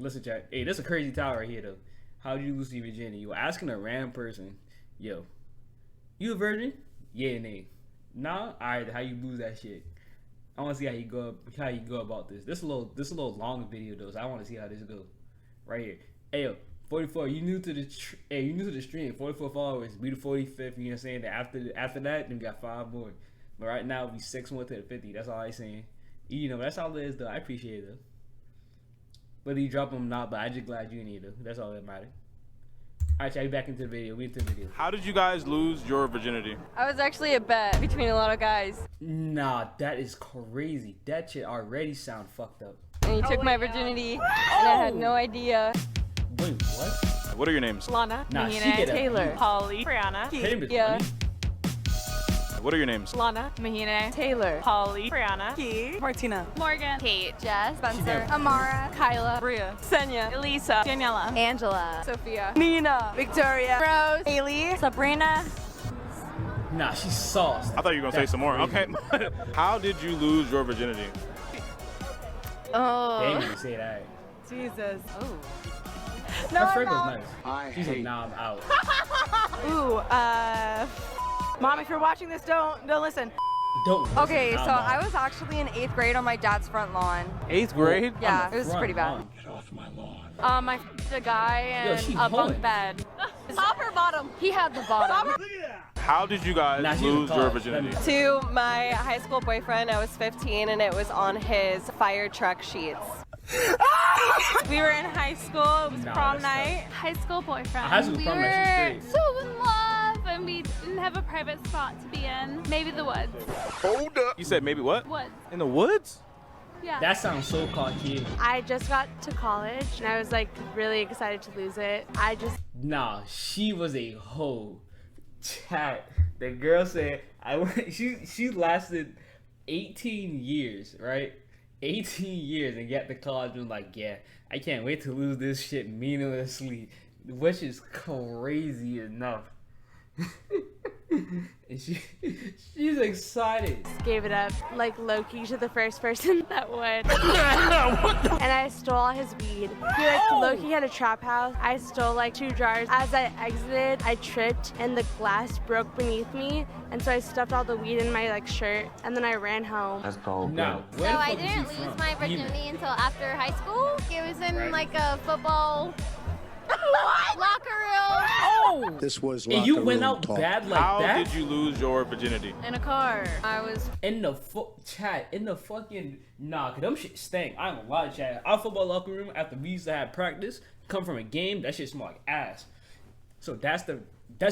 listen, chat. Hey, this is a crazy tower right here, though. How did you lose your virginity? You were asking a random person, yo, you a virgin? Yeah, nay. Nah? Alright, how you lose that shit? I want to see how you go about this. This a little long video though, so I want to see how this goes. Right here. Hey yo, 44. You new to the stream. 44 followers. We the 45th. You know what I'm saying? After that, then we got 5 more. But right now we 6 more to the 50. That's all I saying. You know, that's all it is though. I appreciate it though. Whether you drop them or not, but I just glad you in here though. That's all that matters. Alright, chat, you back into the video. We into the video. How did you guys lose your virginity? I was actually a bet between a lot of guys. Nah, that is crazy. That shit already sound fucked up. And he took my virginity, and I had no idea. Wait, what? What are your names? Lana, Nah, she Mahina, get a- Taylor, Polly, Brianna, Tatum is Yeah. funny. What are your names? Lana, Mahina, Taylor, Polly, Brianna, Key, Martina, Morgan, Kate, Jess, Spencer, She Amara, Kyla, Bria, Senya, Elisa, Daniela, Angela, Sophia, Nina, Victoria, Rose, Haley, Sabrina. Nah, she's sauced. I thought you were gonna say some more. Okay. How did you lose your virginity? Oh. Dang, you say that. Jesus. Oh. Her friend was nice. She said, nah, I'm out. Ooh, Mom, if you're watching this, don't listen. Don't listen, Okay, nah, so I'm I out. was actually in 8th grade on my dad's front lawn. 8th grade? Yeah, On the it was front pretty bad. lawn. I f***ed a guy Yo, in she a bunk hoeing. bed. Top or bottom? He had the bottom. How did you guys Nah, she's lose in your college. virginity? To my high school boyfriend, I was 15 and it was on his fire truck sheets. We were in high school. It was Nah, prom that's night. High school boyfriend. High school we prom were night, she's so in love, and we didn't have a private spot to be in. Maybe the woods. Hold up. You said maybe what? Woods. In the woods? Yeah. That sounds so cocky. I just got to college and I was like really excited to lose it. Nah, she was a hoe. Chat. The girl said she lasted 18 years, right? 18 years and got to college and was like, yeah, I can't wait to lose this shit meaninglessly, which is crazy enough. And she's excited. gave it up like Loki to the first person that would. And I stole all his weed. He like Loki had a trap house. I stole like 2 jars. As I exited, I tripped and the glass broke beneath me. And so I stuffed all the weed in my like shirt and then I ran home. That's called No. good. So I didn't lose my virginity until after high school. It was in like a football locker room. Oh! This was And you locker went room out talk. bad like How that? did you lose your virginity? In a car. I was In the chat, in the fucking nah, cause them shit stank. I ain't gonna lie, chat. Our football locker room after we used to have practice, come from a game, that shit smell like ass. So that's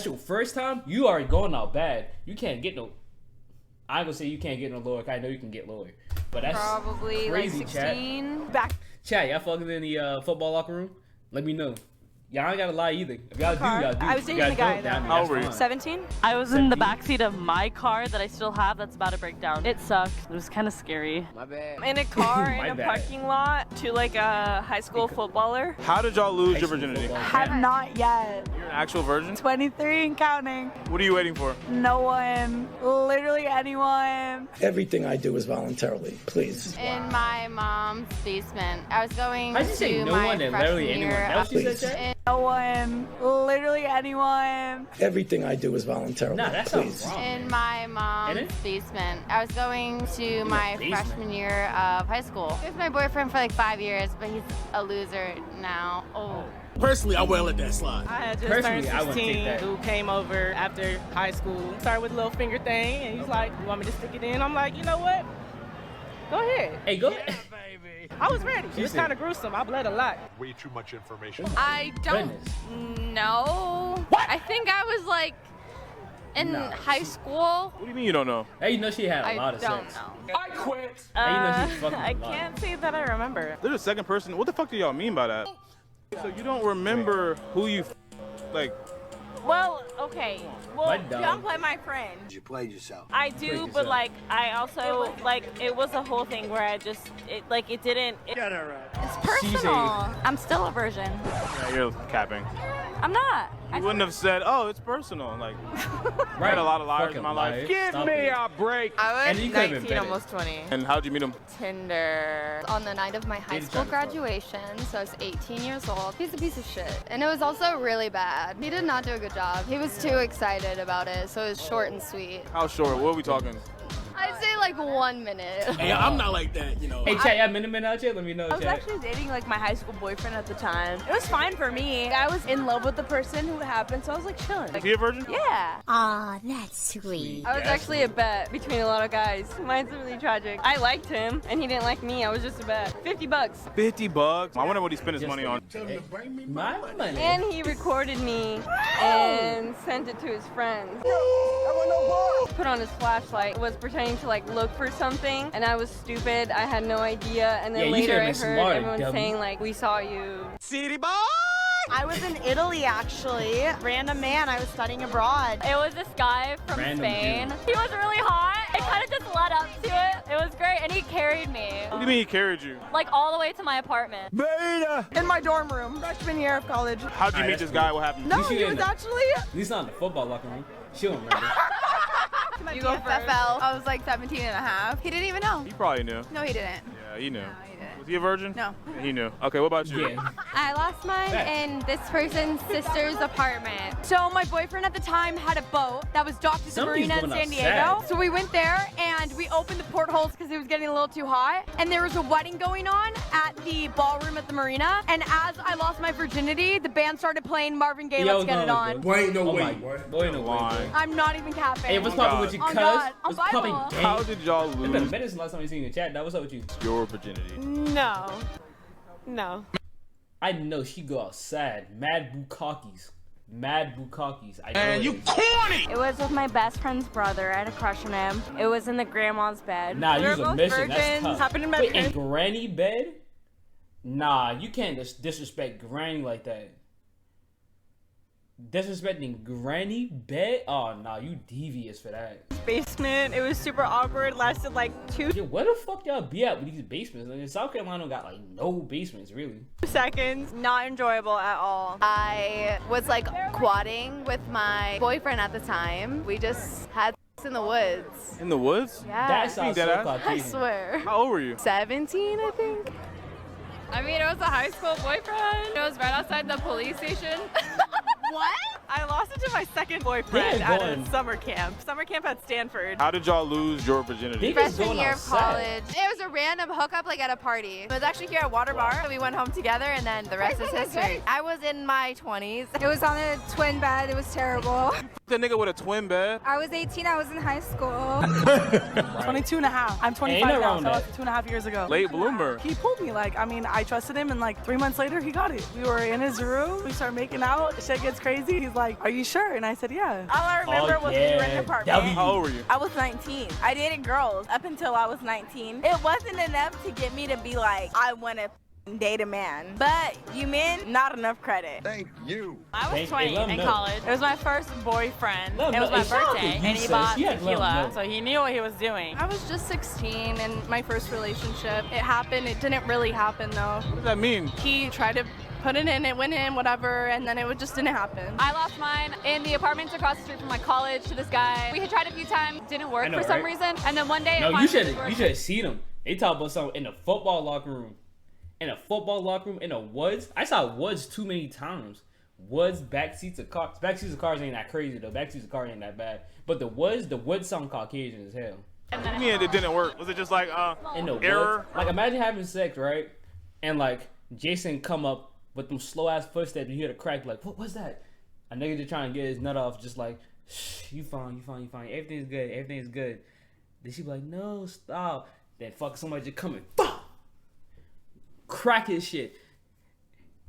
your first time. You already going out bad. You can't get no. I ain't gonna say you can't get no lower. 'Cause I know you can get lower, but that's probably like crazy, 16. Back. Chat, y'all fucking in the football locker room? Let me know. Y'all ain't gotta lie either. If y'all do, y'all do. I was If dating y'all the guy, don't, then I mean, How that's old were you? fine. 17? I was in the 17? backseat of my car that I still have that's about to break down. It sucked. It was kind of scary. In a car My in a bad. parking lot to like a high school footballer. How did y'all lose your Actually, virginity? football, Have yeah. not yet. You're an actual virgin? 23 and counting. What are you waiting for? No one. Literally anyone. Everything I do is voluntarily. Please. In my mom's basement. I was going How'd you say to no my one and freshman literally anyone? year That what she Please. said, chat? No one. Literally anyone. Everything I do is voluntarily. Nah, that Please. sounds wrong. in my mom's In it? basement. I was going to my basement? freshman year of high school. He was my boyfriend for like 5 years, but he's a loser now. Oh. Personally, I will let that slide. I had just Personally, turned I wouldn't take 16 that. who came over after high school. Started with a little finger thing and he's like, you want me to stick it in? I'm like, you know what? Go ahead. Hey, go. I was ready. She It was said- kind of gruesome. I bled a lot. Way too much information. I don't Goodness. know. I think I was like in Nah, high school. What do you mean you don't know? Hey, you know she had a I lot of don't sex. know. I quit. Hey, you know she's fucking I a lot. can't say that I remember. There's a second person. What the fuck do y'all mean by that? So you don't remember who you like? Well, okay. Well, My dog. don't play my friend. You played yourself. I Break do, yourself. but like I also like it was a whole thing where it didn't. It's She's personal. a- I'm still a virgin. Yeah, you're capping. I'm not. You wouldn't have said, "Oh, it's personal." Like, I Right. had a lot of liars Fucking in my life. liars. Give Stop me it. a break. I And was you could've been 19, better. almost 20. And how'd you meet him? Tinder. On the night of my high Dated school trying to fuck. graduation, so I was 18 years old. He's a piece of shit. And it was also really bad. He did not do a good job. He was too excited about it, so it was short and sweet. How short? What are we talking? I'd say like 1 minute. Hey, I'm not like that, you know. Hey, chat, y'all minute out chat? Let me know, I was chat. actually dating like my high school boyfriend at the time. It was fine for me. I was in love with the person who it happened, so I was like chilling. Is he a virgin? Yeah. Aw, that's sweet. I was actually a bet between a lot of guys. Mine's really tragic. I liked him, and he didn't like me. I was just a bet. $50. $50. I wonder what he spent his money on. Tell him to bring me My money. And he recorded me and sent it to his friends. Put on his flashlight, was pretending to like look for something, and I was stupid. I had no idea, and then Yeah, you later I heard should've been smart, everyone dummy. saying like, "We saw you." City boy. I was in Italy actually. Random man, I was studying abroad. It was this guy from Random Spain. dude. He was really hot. It kind of just led up to it. It was great, and he carried me What do you mean he carried you? like all the way to my apartment. In my dorm room, freshman year of college. How'd you meet this guy? What happened? No, You should he end was it. actually. At least not in the football locker room. She'll remember. You go FFL. I was like 17 and a half. He didn't even know. He probably knew. No, he didn't. Yeah, he knew. No, he didn't. Was he a virgin? No. He knew. Okay, what about you? Yeah. I lost mine Facts. in this person's sister's apartment. So my boyfriend at the time had a boat that was docked at the Somebody's marina in going San Diego. outside. So we went there and we opened the portholes because it was getting a little too hot. And there was a wedding going on at the ballroom at the marina. And as I lost my virginity, the band started playing Marvin Gaye, Yo, Let's Get It no, On. Boy, ain't no Oh way, my, boy. boy, no way. Lying. I'm not even capping. Hey, what's Oh, popping God. with you, Oh, cuz? God. What's On popping, Bible. gang? How did y'all It's been a lose minute since last time we seen you in the chat. That what's up with you? your virginity? No. No. I know she go outside. Mad Bukakis. Mad Bukakis. I know And it you is. corny! It was with my best friend's brother. I had a crush on him. It was in the grandma's bed. Nah, We you were was a both mission. That's virgins. tough. Happened in my Wait, in parents' granny bed? Nah, you can't just disrespect granny like that. Disrespecting granny bed? Oh, nah, you devious for that. basement. It was super awkward. Lasted like 2 Yeah, where the fuck y'all be at with these basements? Like, South Carolina got like no basements, really. seconds. Not enjoyable at all. I was like quadding with my boyfriend at the time. We just had sex in the woods. In the woods? Yeah. That sounds Dead so ass? I Caucasian. swear. How old were you? 17, I think. I mean, it was a high school boyfriend. It was right outside the police station. What? I lost it to my second boyfriend They're at going- a summer camp. Summer camp at Stanford. How did y'all lose your virginity? They just Freshman going year of outside. college. It was a random hookup like at a party. It was actually here at Water Bar. So we went home together and then the rest is history. I was in my 20s. It was on a twin bed. It was terrible. The nigga with a twin bed? I was 18. I was in high school. 22 and a half. I'm 25 nothing now, wrong so with that that. was 2.5 years ago. Late bloomer. He pulled me. Like, I mean, I trusted him, and like 3 months later, he got it. We were in his room. We started making out. Shit gets crazy. He's like, "Are you sure?" And I said, "Yeah." All I remember was we were in yeah. the apartment. W. How old were you? I was 19. I dated girls up until I was 19. It wasn't enough to get me to be like, I want to date a man. But you men, not enough credit. Thank you. I was Thank- 20 hey, let 'em in know. college. It was my first boyfriend. Let 'em It was know. my Hey, shout out to birthday, you, and he sis. bought Yeah, let 'em tequila, know. so he knew what he was doing. I was just 16 in my first relationship. It happened. It didn't really happen though. What does that mean? He tried to put it in, it went in, whatever, and then it just didn't happen. I lost mine in the apartments across the street from my college to this guy. We had tried a few times, didn't work I know, for some right? reason, and then one day No, it you finally should worked. you should have seen them. They talk about something in the football locker room. In a football locker room, in a Woods. I saw Woods too many times. Woods backseats of cars. Backseats of cars ain't that crazy though. Backseats of cars ain't that bad. But the Woods sound Caucasian as hell. What do you mean it didn't work? Was it just like, In the error? Woods. Like imagine having sex, right? And like Jason come up with them slow ass footsteps. You hear the crack. Like what was that? A nigga just trying to get his nut off. Just like, shh, you fine. Everything's good. Everything's good. Then she be like, no, stop. Then fuck somebody just coming. Fuck. Crack his shit.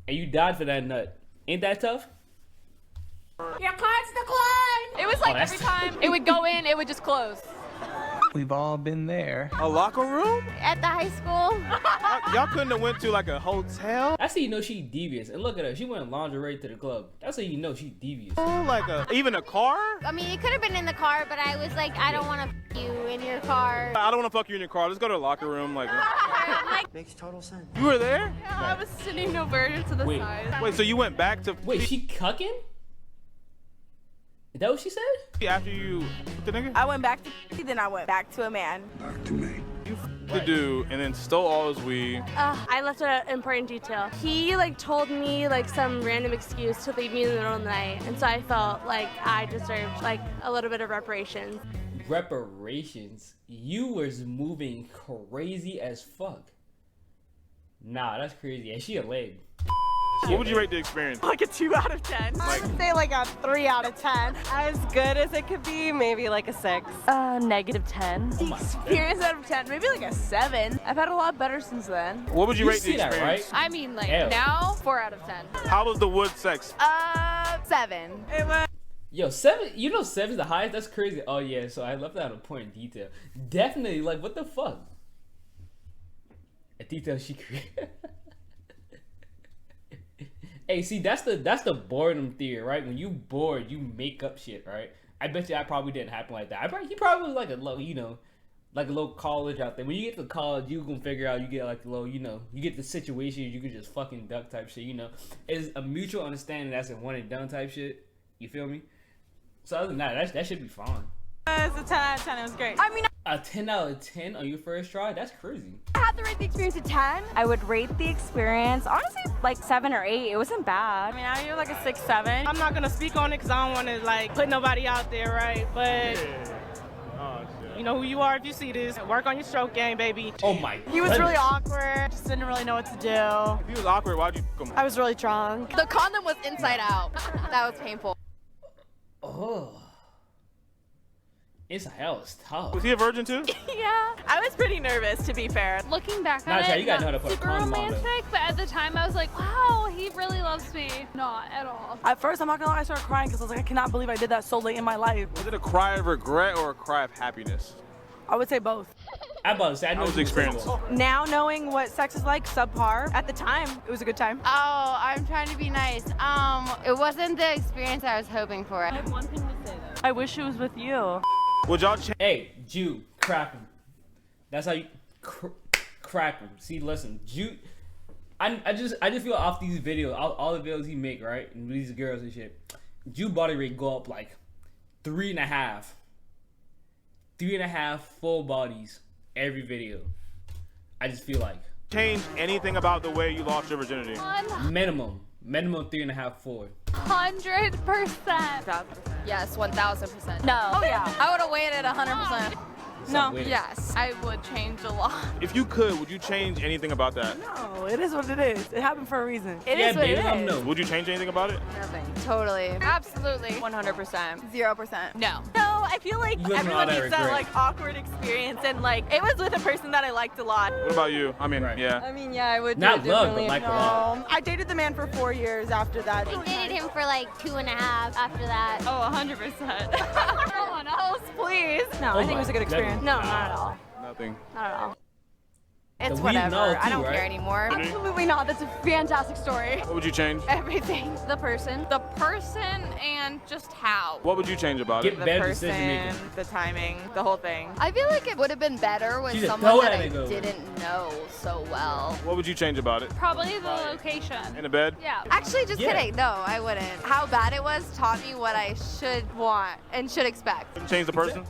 And you died for that nut. Ain't that tough? Your cards decline. It was like that's- every time it would go in, it would just close. We've all been there. A locker room? At the high school. Y'all couldn't have went to like a hotel? That's how you know she devious. And look at her. She went lingerie to the club. That's how you know she devious. Like even a car? I mean, it could have been in the car, but I was like, I don't want to you in your car. I don't want to fuck you in your car. Let's go to the locker room. Like, makes total sense. you were there? I was sitting over to the Wait. side. Wait, so you went back to Wait, she cucking? Is that what she said? after you with the nigga? I went back to then I went back to a man. You the dude and then stole all his weed. I left an important detail. He like told me like some random excuse to leave me in the middle of the night, and so I felt like I deserved like a little bit of reparations. Reparations? You was moving crazy as fuck. Nah, that's crazy. And she a leg. What would you rate the experience? Like a 2 out of 10. Like, I would say like a 3 out of 10. As good as it could be, maybe like a 6. -10. Experience out of 10, maybe like a 7. I've had a lot better since then. what would you You rate the see that, experience? right? I mean, like, Ew. now, 4 out of 10. How was the wood sex? 7. It was Yo, 7, you know 7's the highest? That's crazy. Oh yeah, so I left out a point in detail. Definitely, like, what the fuck? A detail she created. Hey, see, that's the boredom theory, right? When you bored, you make up shit, right? I bet you I probably didn't happen like that. He probably was like a low, you know, like a little college out there. When you get to college, you can figure out, you get like a little, you know, you get the situation, you can just fucking duck type shit, you know. It's a mutual understanding that's a one and done type shit. You feel me? So other than that, that should be fine. a 10 out of 10. It was great. I mean, A 10 out of 10 on your first try? That's crazy. I had to rate the experience a 10. I would rate the experience, honestly, like 7 or 8. It wasn't bad. I mean, I give like a 6, 7. I'm not gonna speak on it because I don't want to like put nobody out there, right? But you know who you are if you see this. Work on your stroke game, baby. Oh my. He was really goodness. awkward. Just didn't really know what to do. If he was awkward, why'd you come I was really drunk. The condom was inside out. That was painful. Oh. Inside out was tough. Was he a virgin too? Yeah. I was pretty nervous, to be fair. Looking back Nah, on Chad, it, you gotta know how to not put a super condom on, though. romantic, but at the time I was like, wow, he really loves me. Not at all. At first, I'm not gonna lie, I started crying because I was like, I cannot believe I did that so late in my life. Was it a cry of regret or a cry of happiness? I would say both. I'm about to say, I know How was the you were experience? single. Now knowing what sex is like, subpar. At the time, it was a good time. Oh, I'm trying to be nice. It wasn't the experience I was hoping for. I have one thing to say though. I wish it was with you. Would y'all change? Hey, Jew, crack him. That's how you crack him. See, listen, Jew. I just feel off these videos, all the videos he make, right, and these girls and shit. Jew body rate go up like 3.5 full bodies every video. I just feel like Change anything about the way you lost your virginity? minimum 3.5 4. 100%. Yes, 1000%. No. Oh yeah. I would have waited 100%. No. Yes, I would change a lot. If you could, would you change anything about that? No, it is what it is. It happened for a reason. It is what it is. No. Would you change anything about it? Nothing. Totally. Absolutely. 100%. 0%. No. No, I feel like You have everyone not needs that regret. like awkward experience, and like it was with a person that I liked a lot. What about you? I mean, Right. yeah. I mean, yeah, I would Not do it love, but differently. like a lot. I dated the man for 4 years after that. I dated him for like 2.5 after that. Oh, 100%. Someone else, please. No, Oh I think it my was a good experience. goodness. No, not at all. Nothing. Not at all. It's The weed whatever. null, I too, don't right? care anymore. Absolutely not. That's a fantastic story. What would you change? Everything. The person. The person and just how. What would you change about Get it? better decision making. the timing, the whole thing. I feel like it would have been better with She's a someone throw that at I it, go. didn't know so well. What would you change about it? Probably the location. In the bed? Yeah. Actually, just Yeah. kidding. No, I wouldn't. How bad it was taught me what I should want and should expect. Wouldn't change the person?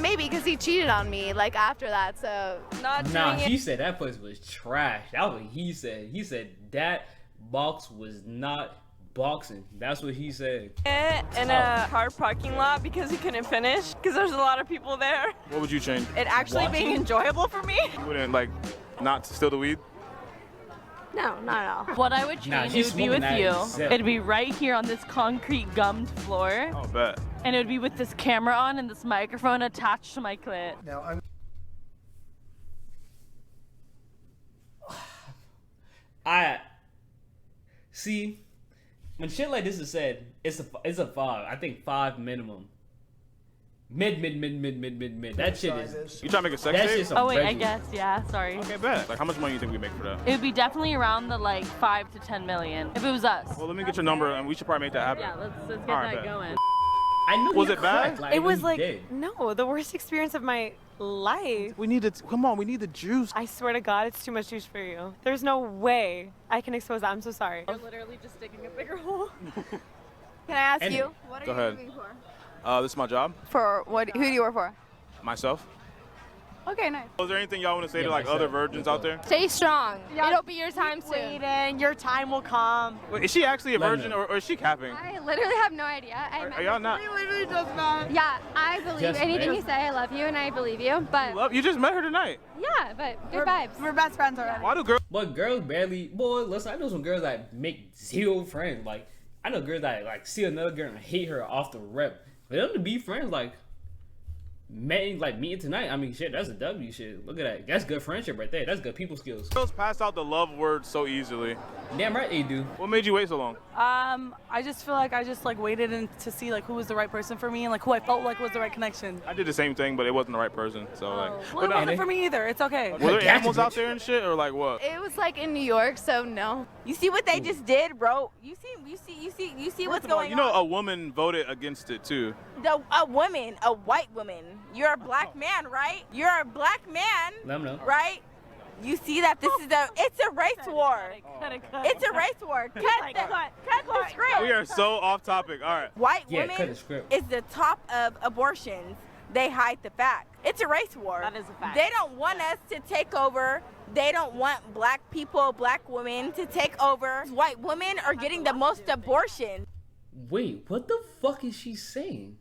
Maybe because he cheated on me like after that. So Not Nah, doing he said that place was trash. That was what he said. He said that box was not boxing. That's what he said. it in a car parking lot because he couldn't finish because there's a lot of people there. What would you change? It actually being Watching? enjoyable for me. You wouldn't, like, not steal the weed? No, not at all. What I would Nah, change, she's it would be smoking with that you. herself. It'd be right here on this concrete gummed floor. Oh, bet. And it would be with this camera on and this microphone attached to my clit. Now I'm I see when shit like this is said, it's a 5. I think 5 minimum. Mid. That shit is. You trying to make a sex That tape? shit's some Oh wait, I regular. guess, yeah, sorry. Okay, bet. Like, how much money you think we make for that? It would be definitely around the like 5 to 10 million if it was us. Well, let me get your number, and we should probably make that happen. Yeah, let's get All right, that bet. going. I knew Was he it bad? cracked, I It knew was he like, did. no, the worst experience of my life. We need to. Come on, we need the juice. I swear to God, it's too much juice for you. There's no way I can expose that. I'm so sorry. You're literally just digging a bigger hole. Can I ask And- you, what are Go you ahead. moving for? This is my job. For what? Who do you work for? Myself. Okay, nice. Is there anything y'all want to say to like other virgins out there? Stay strong. It'll be your time soon. Waiting, your time will come. Wait, is she actually a virgin or is she capping? I literally have no idea. Are y'all not? literally just met. Yeah, I believe Just anything met? you say. I love you and I believe you. But You just met her tonight. yeah, but good vibes. We're best friends already. Why do girls? But girls barely. Boy, listen, I know some girls that make zero friends. Like, I know girls that like see another girl and hate her off the rep. For them to be friends, like, meeting tonight. I mean, shit, that's a W. Shit, look at that. That's good friendship right there. That's good people skills. Girls pass out the love word so easily. Damn right they do. What made you wait so long? I just feel like I just like waited to see like who was the right person for me and like who I felt like was the right connection. I did the same thing, but it wasn't the right person. So like, Well, it wasn't for me either. It's okay. were there animals out there and shit, or like what? It was like in New York, so no. You see what they just did, bro? You see what's First of all, going you know, on? a woman voted against it too. A woman, a white woman. You're a black man, right? You're a black man, Let 'em know. right? You see that it's a race war. It's a race war. Cut the script. We are so off topic. All right. White Yeah, cut the women script. is the top of abortions. They hide the fact. It's a race war. That is a fact. They don't want us to take over. They don't want black people, black women to take over. White women are getting the most abortions. Wait, what the fuck is she saying?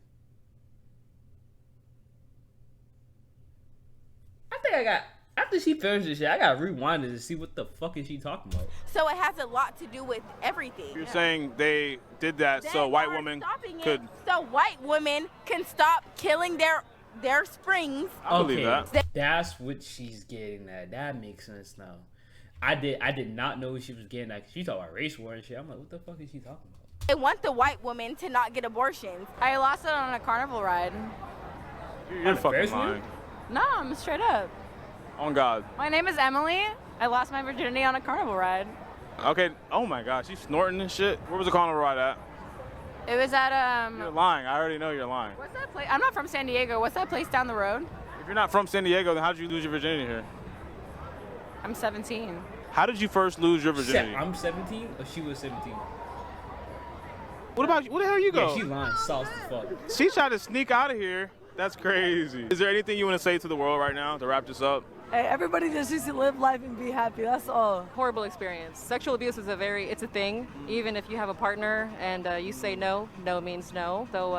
I think I got. After she finished this shit, I got rewinded to see what the fuck is she talking about. So it has a lot to do with everything. You're saying they did that so white women Stopping it could. so white women can stop killing their springs. I believe that. That's what she's getting at. That makes sense now. I did not know what she was getting at. She talking about race war and shit. I'm like, what the fuck is she talking about? They want the white woman to not get abortions. I lost it on a carnival ride. You're fucking lying. No, I'm straight up. On God. My name is Emily. I lost my virginity on a carnival ride. Okay. Oh my gosh, you snorting and shit. Where was the carnival ride at? It was at You're lying. I already know you're lying. What's that place? I'm not from San Diego. What's that place down the road? If you're not from San Diego, then how did you lose your virginity here? I'm 17. How did you first lose your virginity? I'm 17 or she was 17? What about you? Where the hell you go? Yeah, she lying sauce as fuck. She tried to sneak out of here. That's crazy. Is there anything you want to say to the world right now to wrap this up? Hey, everybody just needs to live life and be happy. That's all. Horrible experience. Sexual abuse is it's a thing. Even if you have a partner and you say no, no means no. So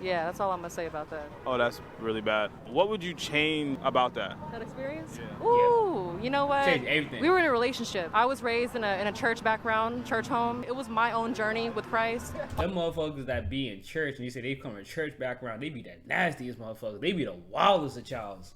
yeah, that's all I'm gonna say about that. Oh, that's really bad. What would you change about that? That experience? Yeah. Ooh, you know what? Change everything. We were in a relationship. I was raised in a church background, church home. It was my own journey with Christ. Them motherfuckers that be in church and you say they come from a church background, they be the nastiest motherfuckers. They be the wildest of childs.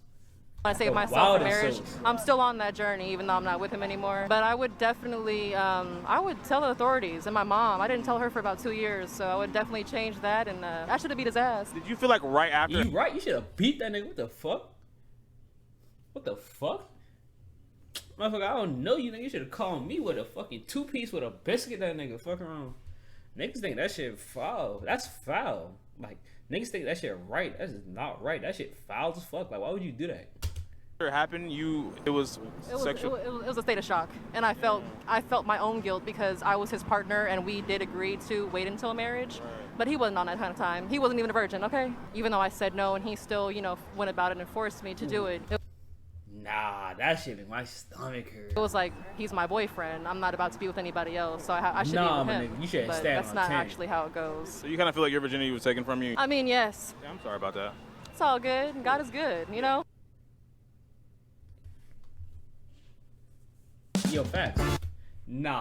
I saved The myself from wildest marriage. souls. I'm still on that journey, even though I'm not with him anymore. But I would definitely, I would tell the authorities and my mom. I didn't tell her for about 2 years, so I would definitely change that. And I should have beat his ass. Did you feel like right after? You right? You should have beat that nigga. What the fuck? What the fuck? Motherfucker, I don't know you, nigga. You should have called me with a fucking 2-piece with a biscuit. That nigga fuck around. Niggas think that shit foul. That's foul. Like niggas think that shit right. That's just not right. That shit foul as fuck. Like why would you do that? It happened. It was sexual. It was a state of shock, and I felt my own guilt because I was his partner, and we did agree to wait until marriage. But he wasn't on that kind of time. He wasn't even a virgin, okay? Even though I said no, and he still, went about it and forced me to do it. Nah, that shit make my stomach hurt. It was like, he's my boyfriend. I'm not about to be with anybody else, so I should Nah, be my with him. nigga, you should But stand that's on not 10. actually how it goes. So you kind of feel like your virginity was taken from you? I mean, yes. Yeah, I'm sorry about that. It's all good. God is good, Yo, facts. Nah.